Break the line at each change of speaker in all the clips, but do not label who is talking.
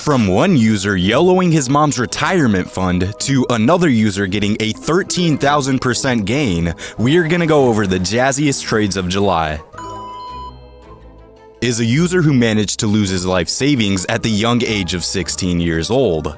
From one user YOLOing his mom's retirement fund to another user getting a 13,000% gain, we're gonna go over the jazziest trades of July. Is a user who managed to lose his life savings at the young age of 16 years old.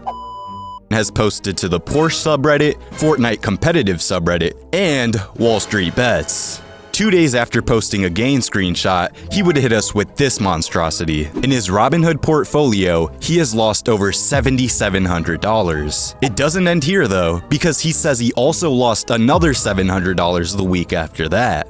Has posted to the Porsche subreddit, Fortnite competitive subreddit, and WallStreetBets. 2 days after posting a gain screenshot, he would hit us with this monstrosity. In his Robinhood portfolio, he has lost over $7,700. It doesn't end here though, because he says he also lost another $700 the week after that.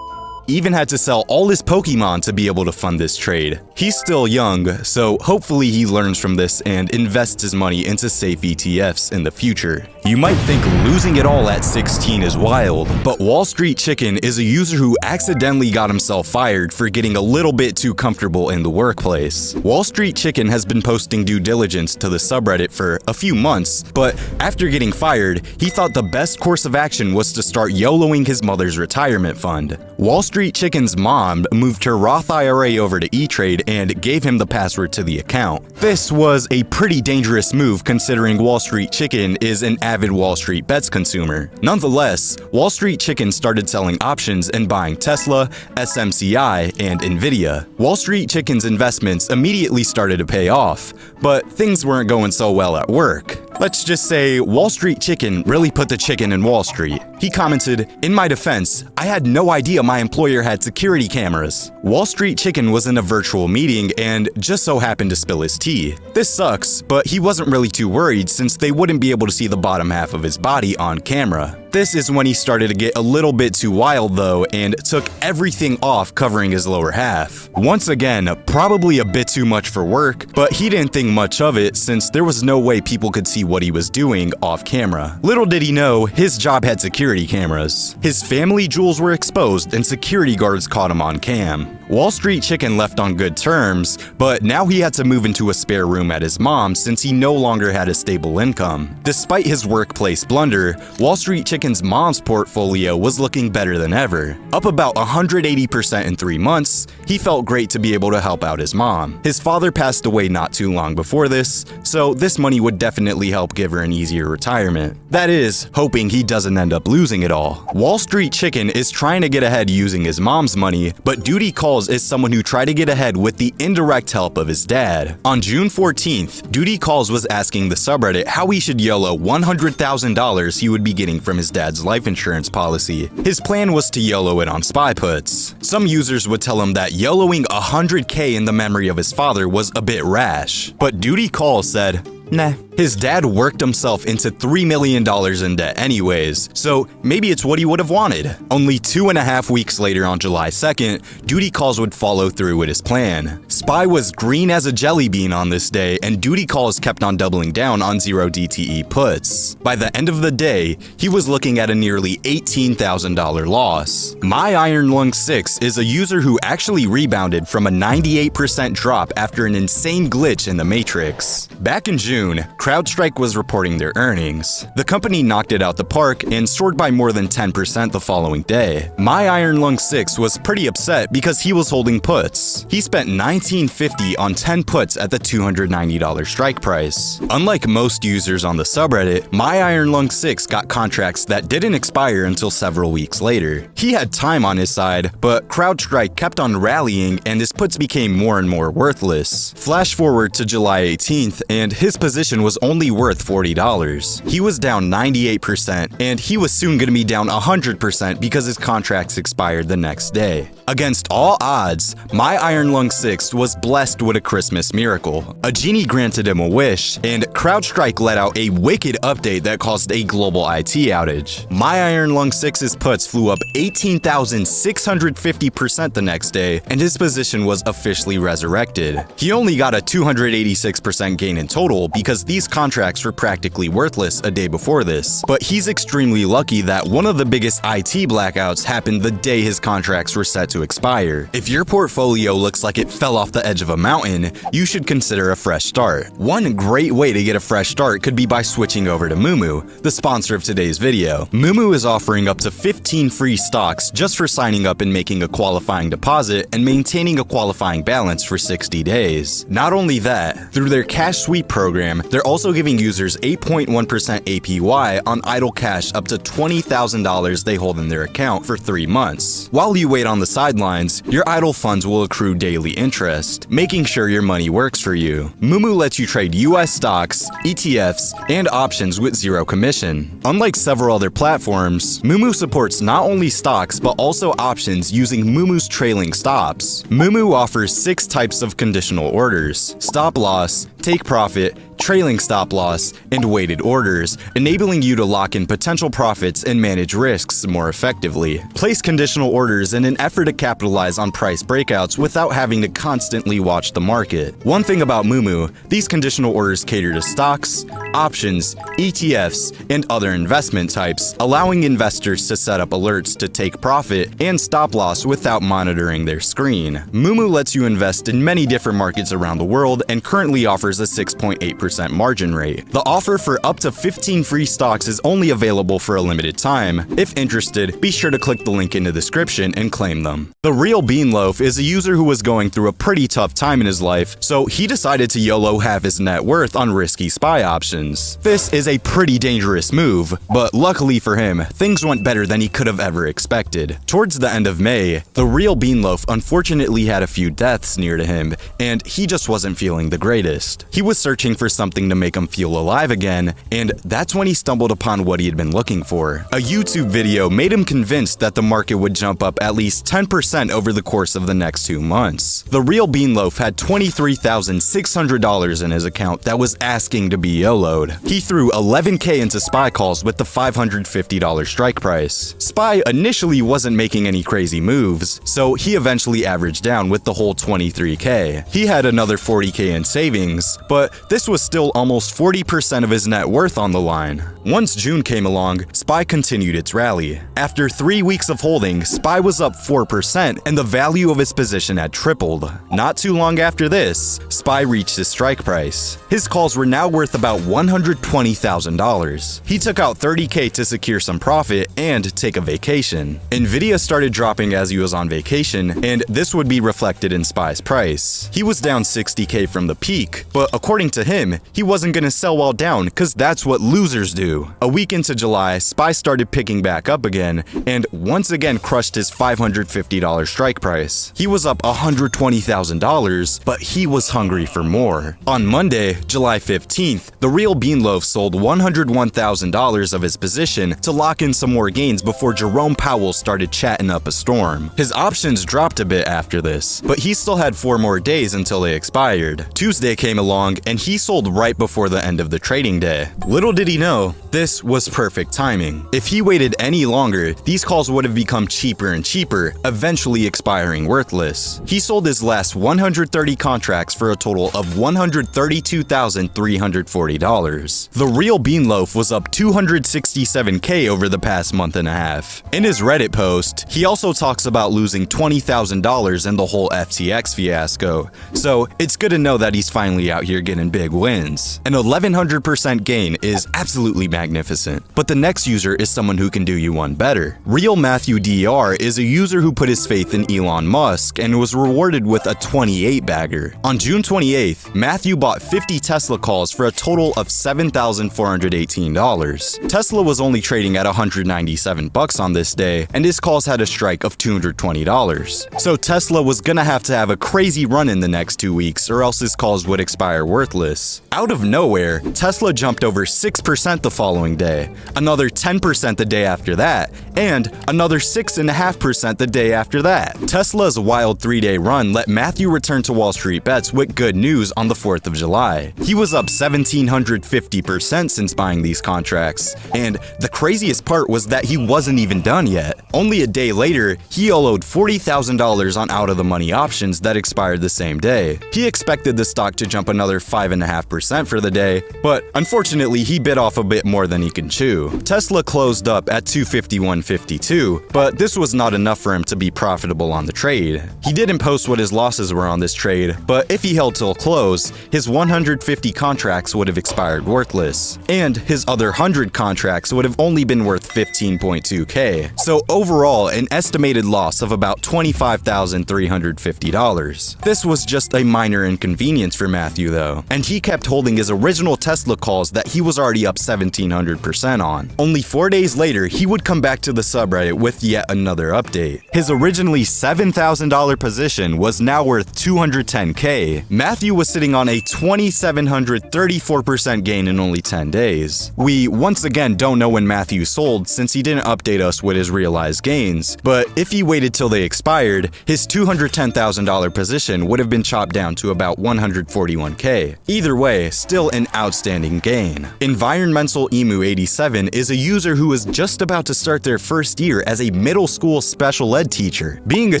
Even had to sell all his Pokemon to be able to fund this trade. He's still young, so hopefully he learns from this and invests his money into safe ETFs in the future. You might think losing it all at 16 is wild, but Wall Street Chicken is a user who accidentally got himself fired for getting a little bit too comfortable in the workplace. Wall Street Chicken has been posting due diligence to the subreddit for a few months, but after getting fired, he thought the best course of action was to start YOLOing his mother's retirement fund. Wall Street Chicken's mom moved her Roth IRA over to E-Trade and gave him the password to the account. This was a pretty dangerous move considering Wall Street Chicken is an avid WallStreetBets consumer. Nonetheless, Wall Street Chicken started selling options and buying Tesla, SMCI, and Nvidia. Wall Street Chicken's investments immediately started to pay off, but things weren't going so well at work. Let's just say Wall Street Chicken really put the chicken in Wall Street. He commented, "In my defense, I had no idea my employer had security cameras." Wall Street Chicken was in a virtual meeting and just so happened to spill his tea. This sucks, but he wasn't really too worried since they wouldn't be able to see the bottom half of his body on camera. This is when he started to get a little bit too wild though and took everything off covering his lower half. Once again, probably a bit too much for work, but he didn't think much of it since there was no way people could see what he was doing off camera. Little did he know, his job had security cameras. His family jewels were exposed and security guards caught him on cam. Wall Street Chicken left on good terms, but now he had to move into a spare room at his mom's since he no longer had a stable income. Despite his workplace blunder, Wall Street Chicken's mom's portfolio was looking better than ever. Up about 180% in 3 months, he felt great to be able to help out his mom. His father passed away not too long before this, so this money would definitely help give her an easier retirement. That is, hoping he doesn't end up losing it all. Wall Street Chicken is trying to get ahead using his mom's money, but Duty Calls is someone who tried to get ahead with the indirect help of his dad. On June 14th, Duty Calls was asking the subreddit how he should YOLO $100,000 he would be getting from his dad's life insurance policy. His plan was to YOLO it on SPY puts. Some users would tell him that YOLOing $100K in the memory of his father was a bit rash, but Duty Calls said, "Nah." His dad worked himself into $3 million in debt anyways, so maybe it's what he would have wanted. Only 2.5 weeks later on July 2nd, Duty Calls would follow through with his plan. SPY was green as a jelly bean on this day, and Duty Calls kept on doubling down on 0 DTE puts. By the end of the day, he was looking at a nearly $18,000 loss. My Iron Lung 6 is a user who actually rebounded from a 98% drop after an insane glitch in the Matrix. Back in June, CrowdStrike was reporting their earnings. The company knocked it out the park and soared by more than 10% the following day. My Iron Lung 6 was pretty upset because he was holding puts. He spent $19.50 on 10 puts at the $290 strike price. Unlike most users on the subreddit, My Iron Lung 6 got contracts that didn't expire until several weeks later. He had time on his side, but CrowdStrike kept on rallying and his puts became more and more worthless. Flash forward to July 18th and his position was only worth $40. He was down 98%, and he was soon going to be down 100% because his contracts expired the next day. Against all odds, My Iron Lung 6 was blessed with a Christmas miracle. A genie granted him a wish, and CrowdStrike let out a wicked update that caused a global IT outage. My Iron Lung 6's puts flew up 18,650% the next day, and his position was officially resurrected. He only got a 286% gain in total because these both contracts were practically worthless a day before this, but he's extremely lucky that one of the biggest IT blackouts happened the day his contracts were set to expire. If your portfolio looks like it fell off the edge of a mountain, you should consider a fresh start. One great way to get a fresh start could be by switching over to Mumu, the sponsor of today's video. Mumu is offering up to 15 free stocks just for signing up and making a qualifying deposit and maintaining a qualifying balance for 60 days. Not only that, through their cash sweep program, they're also giving users 8.1% APY on idle cash up to $20,000 they hold in their account for 3 months. While you wait on the sidelines, your idle funds will accrue daily interest, making sure your money works for you. Mumu lets you trade US stocks, ETFs, and options with zero commission. Unlike several other platforms, Mumu supports not only stocks but also options using Mumu's trailing stops. Mumu offers 6 types of conditional orders: stop loss, take profit, trailing stop loss, and weighted orders, enabling you to lock in potential profits and manage risks more effectively. Place conditional orders in an effort to capitalize on price breakouts without having to constantly watch the market. One thing about Mumu, these conditional orders cater to stocks, options, ETFs, and other investment types, allowing investors to set up alerts to take profit and stop loss without monitoring their screen. Mumu lets you invest in many different markets around the world and currently offers a 6.8% margin rate. The offer for up to 15 free stocks is only available for a limited time. If interested, be sure to click the link in the description and claim them. The real Bean Loaf is a user who was going through a pretty tough time in his life, so he decided to YOLO half his net worth on risky SPY options. This is a pretty dangerous move, but luckily for him, things went better than he could have ever expected. Towards the end of May, the real Bean Loaf unfortunately had a few deaths near to him, and he just wasn't feeling the greatest. He was searching for something to make him feel alive again, and that's when he stumbled upon what he had been looking for. A YouTube video made him convinced that the market would jump up at least 10% over the course of the next 2 months. The real Bean Loaf had $23,600 in his account that was asking to be YOLO'd. He threw $11K into SPY calls with the $550 strike price. SPY initially wasn't making any crazy moves, so he eventually averaged down with the whole $23K. He had another $40K in savings, but this was still almost 40% of his net worth on the line. Once June came along, SPY continued its rally. After 3 weeks of holding, SPY was up 4% and the value of his position had tripled. Not too long after this, SPY reached his strike price. His calls were now worth about $120,000. He took out $30K to secure some profit and take a vacation. Nvidia started dropping as he was on vacation, and this would be reflected in SPY's price. He was down $60K from the peak, but according to him, he wasn't gonna sell while down because that's what losers do. A week into July, SPY started picking back up again and once again crushed his $550 strike price. He was up $120,000, but he was hungry for more. On Monday, July 15th, the real Bean Loaf sold $101,000 of his position to lock in some more gains before Jerome Powell started chatting up a storm. His options dropped a bit after this, but he still had 4 more days until they expired. Tuesday came along and he sold right before the end of the trading day. Little did he know, this was perfect timing. If he waited any longer, these calls would have become cheaper and cheaper, eventually expiring worthless. He sold his last 130 contracts for a total of $132,340. The real Bean Loaf was up $267K over the past month and a half. In his Reddit post, he also talks about losing $20,000 in the whole FTX fiasco, so it's good to know that he's finally out here getting big wins. An 1100% gain is absolutely magnificent, but the next user is someone who can do you one better. Real Matthew DR is a user who put his faith in Elon Musk and was rewarded with a 28-bagger. On June 28th, Matthew bought 50 Tesla calls for a total of $7,418. Tesla was only trading at $197 on this day, and his calls had a strike of $220. So Tesla was gonna have to have a crazy run in the next 2 weeks or else his calls would expire worthless. Out of nowhere, Tesla jumped over 6% the following day, another 10% the day after that, and another 6.5% the day after that. Tesla's wild 3-day run let Matthew return to WallStreetBets with good news on the 4th of July. He was up 1,750% since buying these contracts, and the craziest part was that he wasn't even done yet. Only a day later, he YOLO'd $40,000 on out-of-the-money options that expired the same day. He expected the stock to jump another 5.5% 2% for the day, but unfortunately he bit off a bit more than he could chew. Tesla closed up at $251.52, but this was not enough for him to be profitable on the trade. He didn't post what his losses were on this trade, but if he held till close, his 150 contracts would have expired worthless, and his other 100 contracts would have only been worth 15.2K. So overall, an estimated loss of about $25,350. This was just a minor inconvenience for Matthew though, and he kept holding his original Tesla calls that he was already up 1700% on. Only 4 days later, he would come back to the subreddit with yet another update. His originally $7,000 position was now worth 210K. Matthew was sitting on a 2,734% gain in only 10 days. We once again don't know when Matthew sold since he didn't update us with his realized gains, but if he waited till they expired, his $210,000 position would have been chopped down to about 141K. Either way, still an outstanding gain. Environmental Emu 87 is a user who is just about to start their first year as a middle school special ed teacher. Being a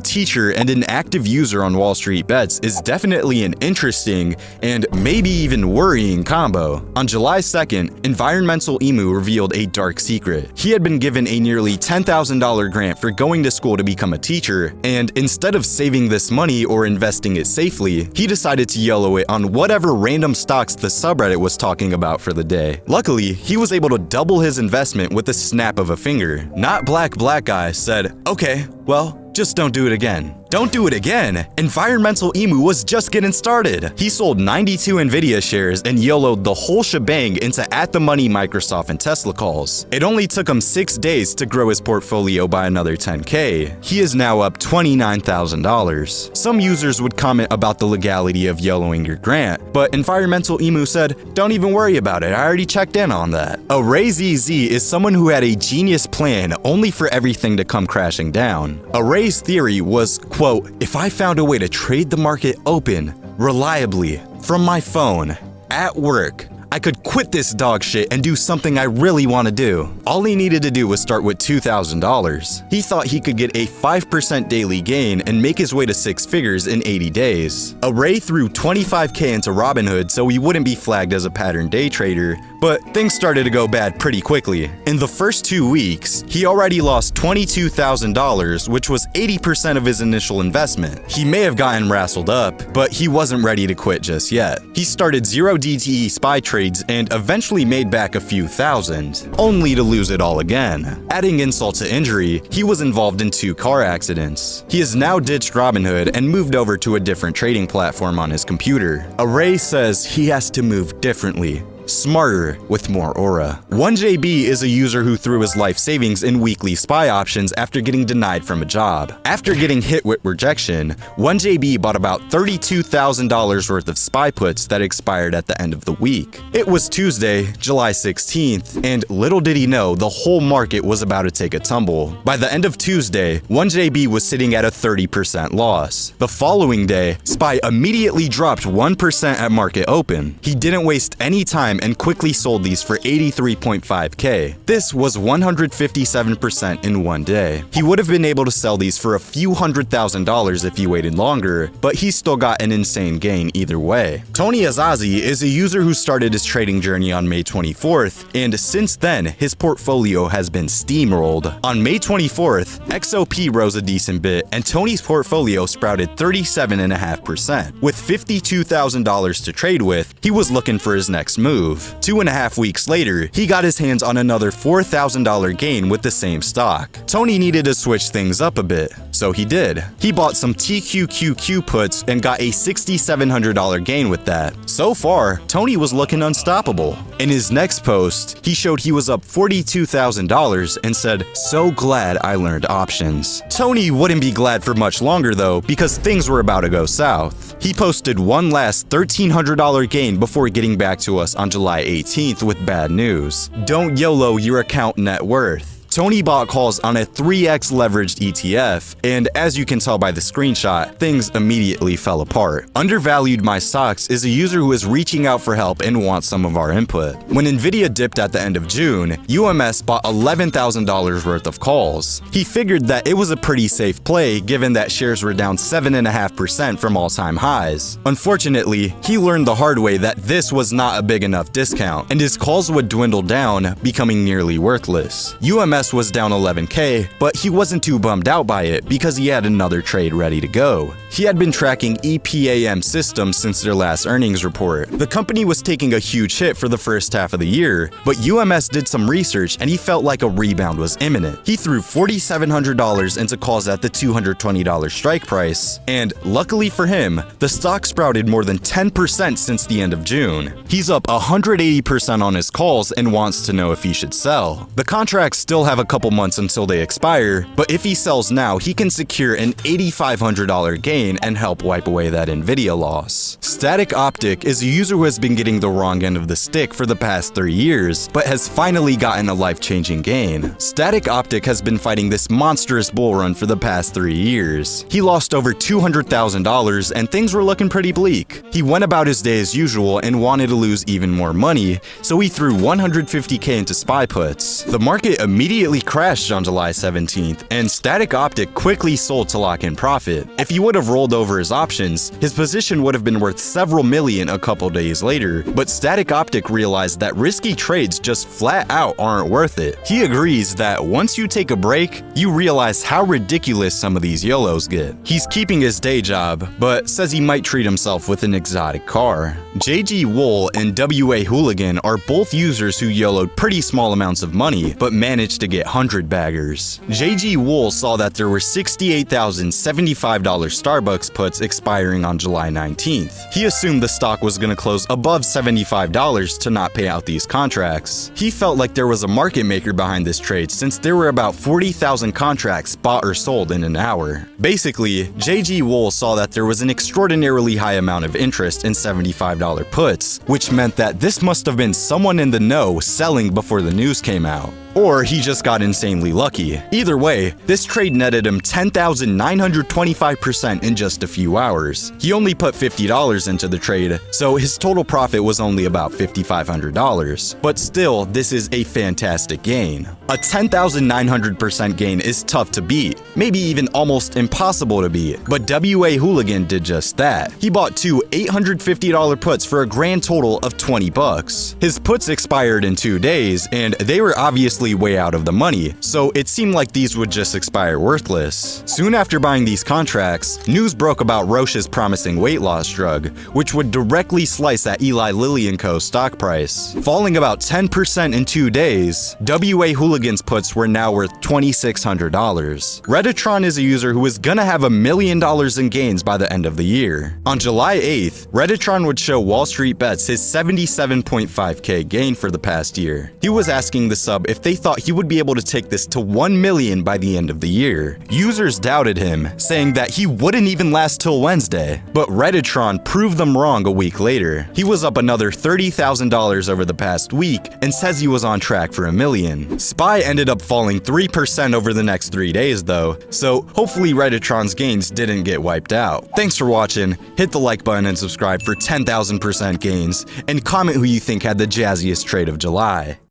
teacher and an active user on WallStreetBets is definitely an interesting and maybe even worrying combo. On July 2nd, Environmental Emu revealed a dark secret. He had been given a nearly $10,000 grant for going to school to become a teacher, and instead of saving this money or investing it safely, he decided to YOLO it on whatever random stocks the subreddit was talking about for the day. Luckily, he was able to double his investment with the snap of a finger. Not Black Guy said, "Okay, well, just don't do it again." Don't do it again? Environmental Emu was just getting started. He sold 92 Nvidia shares and YOLO'd the whole shebang into at-the-money Microsoft and Tesla calls. It only took him 6 days to grow his portfolio by another 10K. He is now up $29,000. Some users would comment about the legality of YOLOing your grant, but Environmental Emu said, "Don't even worry about it, I already checked in on that." JAZZIEST is someone who had a genius plan only for everything to come crashing down. Array's theory was, quote, "If I found a way to trade the market open, reliably, from my phone, at work, I could quit this dog shit and do something I really want to do." All he needed to do was start with $2,000. He thought he could get a 5% daily gain and make his way to 6 figures in 80 days. Array threw 25K into Robinhood so he wouldn't be flagged as a pattern day trader, but things started to go bad pretty quickly. In the first 2 weeks, he already lost $22,000, which was 80% of his initial investment. He may have gotten rassled up, but he wasn't ready to quit just yet. He started 0 DTE SPY trades and eventually made back a few thousand, only to lose it all again. Adding insult to injury, he was involved in 2 car accidents. He has now ditched Robinhood and moved over to a different trading platform on his computer. Array says he has to move differently, smarter, with more aura. 1JB is a user who threw his life savings in weekly SPY options after getting denied from a job. After getting hit with rejection, 1JB bought about $32,000 worth of SPY puts that expired at the end of the week. It was Tuesday, July 16th, and little did he know the whole market was about to take a tumble. By the end of Tuesday, 1JB was sitting at a 30% loss. The following day, SPY immediately dropped 1% at market open. He didn't waste any time and quickly sold these for 83.5K. This was 157% in one day. He would have been able to sell these for a few $100,000 if he waited longer, but he still got an insane gain either way. Tony Azazi is a user who started his trading journey on May 24th, and since then, his portfolio has been steamrolled. On May 24th, XOP rose a decent bit, and Tony's portfolio sprouted 37.5%. With $52,000 to trade with, he was looking for his next move. 2.5 weeks later, he got his hands on another $4,000 gain with the same stock. Tony needed to switch things up a bit, so he did. He bought some TQQQ puts and got a $6,700 gain with that. So far, Tony was looking unstoppable. In his next post, he showed he was up $42,000 and said, "So glad I learned options." Tony wouldn't be glad for much longer though, because things were about to go south. He posted one last $1,300 gain before getting back to us on July 18th with bad news. Don't YOLO your account net worth. Tony bought calls on a 3x leveraged ETF, and as you can tell by the screenshot, things immediately fell apart. Undervalued My Stocks is a user who is reaching out for help and wants some of our input. When Nvidia dipped at the end of June, UMS bought $11,000 worth of calls. He figured that it was a pretty safe play given that shares were down 7.5% from all-time highs. Unfortunately, he learned the hard way that this was not a big enough discount, and his calls would dwindle down, becoming nearly worthless. UMS was down 11K, but he wasn't too bummed out by it because he had another trade ready to go. He had been tracking EPAM systems since their last earnings report. The company was taking a huge hit for the first half of the year, but UMS did some research and he felt like a rebound was imminent. He threw $4,700 into calls at the $220 strike price, and luckily for him, the stock sprouted more than 10% since the end of June. He's up 180% on his calls and wants to know if he should sell. The contracts still have a couple months until they expire, but if he sells now, he can secure an $8,500 gain and help wipe away that Nvidia loss. Static Optic is a user who has been getting the wrong end of the stick for the past 3 years, but has finally gotten a life-changing gain. Static Optic has been fighting this monstrous bull run for the past 3 years. He lost over $200,000 and things were looking pretty bleak. He went about his day as usual and wanted to lose even more money, so he threw $150K into SPY puts. The market immediately crashed on July 17th, and Static Optic quickly sold to lock in profit. If he would have rolled over his options, his position would have been worth several million a couple days later, but Static Optic realized that risky trades just flat out aren't worth it. He agrees that once you take a break, you realize how ridiculous some of these YOLOs get. He's keeping his day job, but says he might treat himself with an exotic car. JG Wool and WA Hooligan are both users who YOLO'd pretty small amounts of money, but managed to get 100 baggers. JG Wool saw that there were $68,075 Starbucks puts expiring on July 19th. He assumed the stock was going to close above $75 to not pay out these contracts. He felt like there was a market maker behind this trade since there were about 40,000 contracts bought or sold in an hour. Basically, JG Wool saw that there was an extraordinarily high amount of interest in $75 puts, which meant that this must have been someone in the know selling before the news came out. Or he just got insanely lucky. Either way, this trade netted him 10,925% in just a few hours. He only put $50 into the trade, so his total profit was only about $5,500. But still, this is a fantastic gain. A 10,900% gain is tough to beat, maybe even almost impossible to beat, but WA Hooligan did just that. He bought two $850 puts for a grand total of $20. His puts expired in 2 days, and they were obviously way out of the money, so it seemed like these would just expire worthless. Soon after buying these contracts, news broke about Roche's promising weight loss drug, which would directly slice at Eli Lilly & Co.'s stock price. Falling about 10% in 2 days, WA Hooligan's puts were now worth $2,600. Redatron is a user who is gonna have $1 million in gains by the end of the year. On July 8th, Redatron would show WallStreetBets his 77.5K gain for the past year. He was asking the sub if they thought he would be able to take this to 1 million by the end of the year. Users doubted him, saying that he wouldn't even last till Wednesday. But Redatron proved them wrong a week later. He was up another $30,000 over the past week and says he was on track for $1 million. SPY ended up falling 3% over the next 3 days though, so hopefully Redatron's gains didn't get wiped out. Thanks for watching, hit the like button and subscribe for 10,000% gains, and comment who you think had the jazziest trade of July.